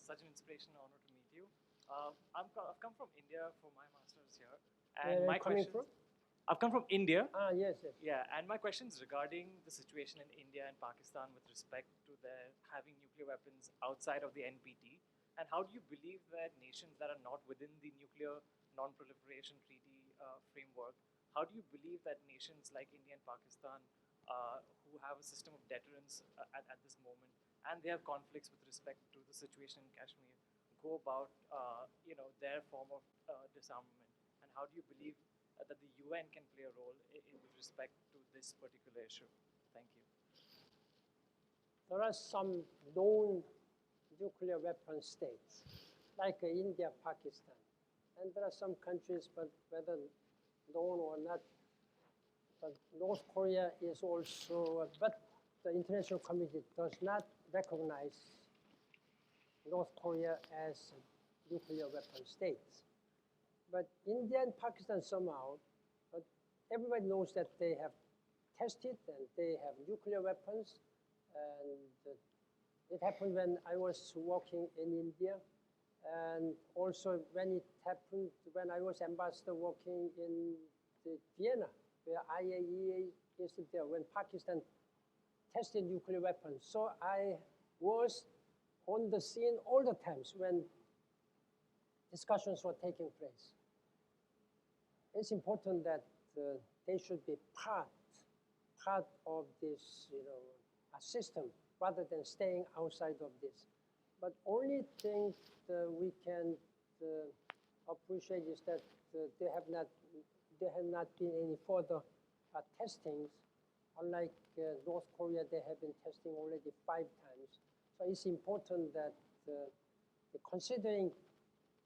such an inspiration and honor to meet you. I've come from India for my master's here. And my coming from? I've come from India. Yes, yes. Yeah, and my question is regarding the situation in India and Pakistan with respect to their having nuclear weapons outside of the NPT. And how do you believe that nations that are not within the Nuclear Non-Proliferation Treaty framework, how do you believe that nations like India and Pakistan, who have a system of deterrence at this moment, and they have conflicts with respect to the situation in Kashmir, go about their form of disarmament? And how do you believe that the UN can play a role with respect to this particular issue? Thank you. There are some known nuclear weapon states, like India, Pakistan. And there are some countries, but whether known or not, but North Korea is also, but the international community does not recognize North Korea as nuclear weapon states. But India and Pakistan somehow, but everybody knows that they have tested and they have nuclear weapons. And it happened when I was working in India, and also when it happened when I was ambassador working in Vienna, where IAEA is there, when Pakistan tested nuclear weapons. So I was on the scene all the times when discussions were taking place. It's important that they should be part of this, system, rather than staying outside of this. But only thing we can appreciate is that there have not been any further testings. Unlike North Korea, they have been testing already 5 times. So it's important that considering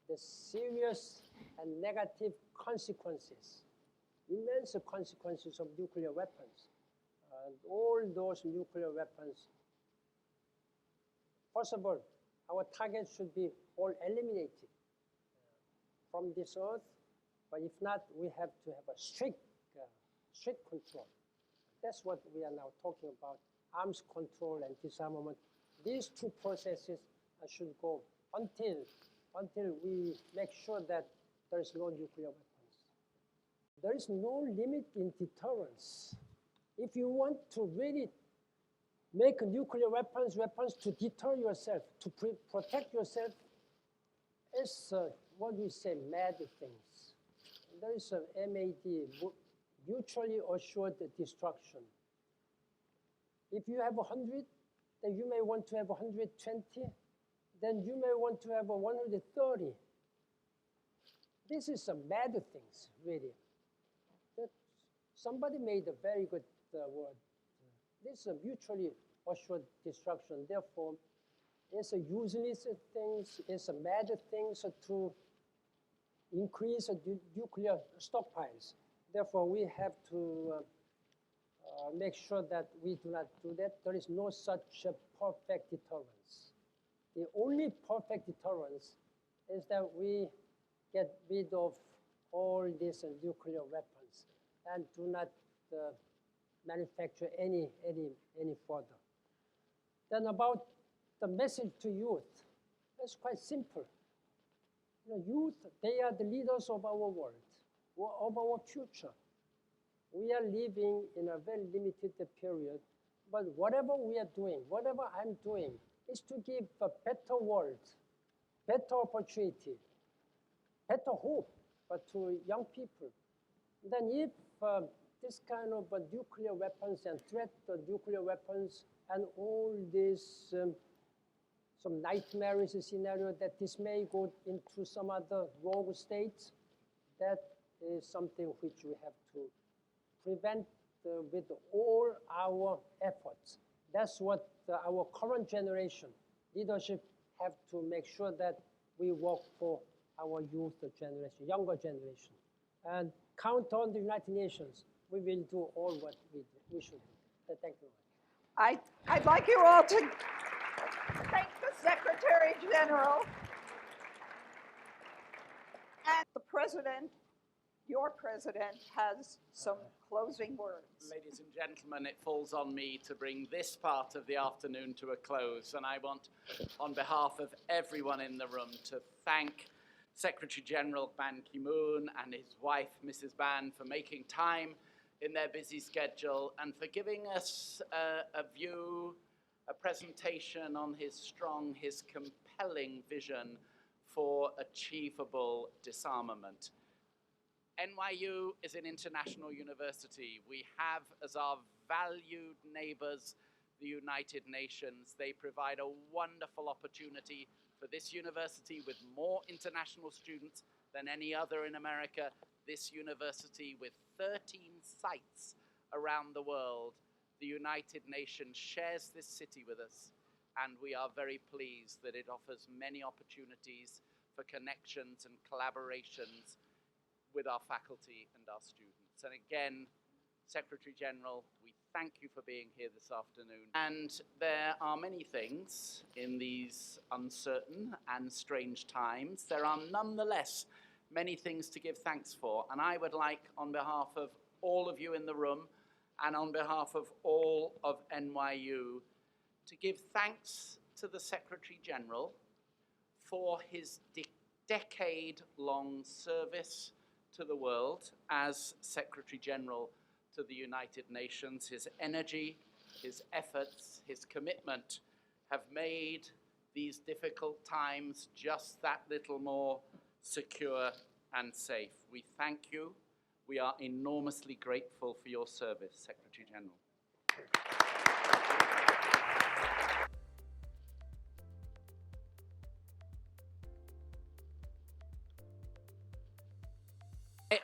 the serious and negative consequences, immense consequences of nuclear weapons, all those nuclear weapons, first of all, our targets should be all eliminated from this earth. But if not, we have to have a strict control. That's what we are now talking about, arms control and disarmament. These 2 processes should go until we make sure that there is no nuclear weapons. There is no limit in deterrence. If you want to really make nuclear weapons to deter yourself, to protect yourself, it's what we say, MAD things. There is a MAD, mutually assured destruction. If you have 100, then you may want to have 120, then you may want to have 130. This is a MAD things, really. That somebody made a very good word. This is a mutually assured destruction. Therefore, it's a useless things, it's a MAD things to increase nuclear stockpiles. Therefore, we have to make sure that we do not do that. There is no such perfect deterrence. The only perfect deterrence is that we get rid of all these nuclear weapons and do not manufacture any further. Then about the message to youth, it's quite simple. Youth, they are the leaders of our world, of our future. We are living in a very limited period, but whatever we are doing, whatever I'm doing, is to give a better world, better opportunity, better hope, but to young people. Then if this kind of nuclear weapons and threat of nuclear weapons and all this some nightmarish scenario that this may go into some other rogue states, that is something which we have to prevent with all our efforts. That's what our current generation leadership have to make sure that we work for our youth generation, younger generation. And count on the United Nations. We will do all what we should do. Thank you. I'd like you all to thank the Secretary General and the President your president has some closing words. Ladies and gentlemen, it falls on me to bring this part of the afternoon to a close, and I want, on behalf of everyone in the room, to thank Secretary General Ban Ki-moon and his wife, Mrs. Ban, for making time in their busy schedule and for giving us a view, a presentation on his strong, his compelling vision for achievable disarmament. NYU is an international university. We have as our valued neighbors the United Nations. They provide a wonderful opportunity for this university with more international students than any other in America. This university with 13 sites around the world. The United Nations shares this city with us, and we are very pleased that it offers many opportunities for connections and collaborations with our faculty and our students. And again, Secretary General, we thank you for being here this afternoon. And there are many things in these uncertain and strange times. There are nonetheless many things to give thanks for. And I would like, on behalf of all of you in the room and on behalf of all of NYU, to give thanks to the Secretary General for his decade-long service to the world as Secretary General to the United Nations. His energy, his efforts, his commitment have made these difficult times just that little more secure and safe. We thank you. We are enormously grateful for your service, Secretary General.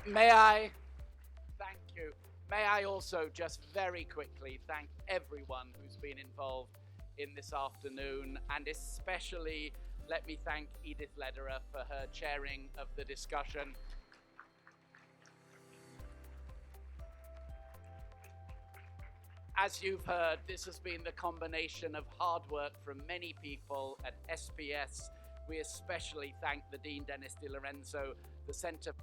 May I, thank you. May I also just very quickly thank everyone who's been involved in this afternoon, and especially let me thank Edith Lederer for her chairing of the discussion. As you've heard, this has been the combination of hard work from many people at SPS. We especially thank the Dean Dennis DiLorenzo, the Center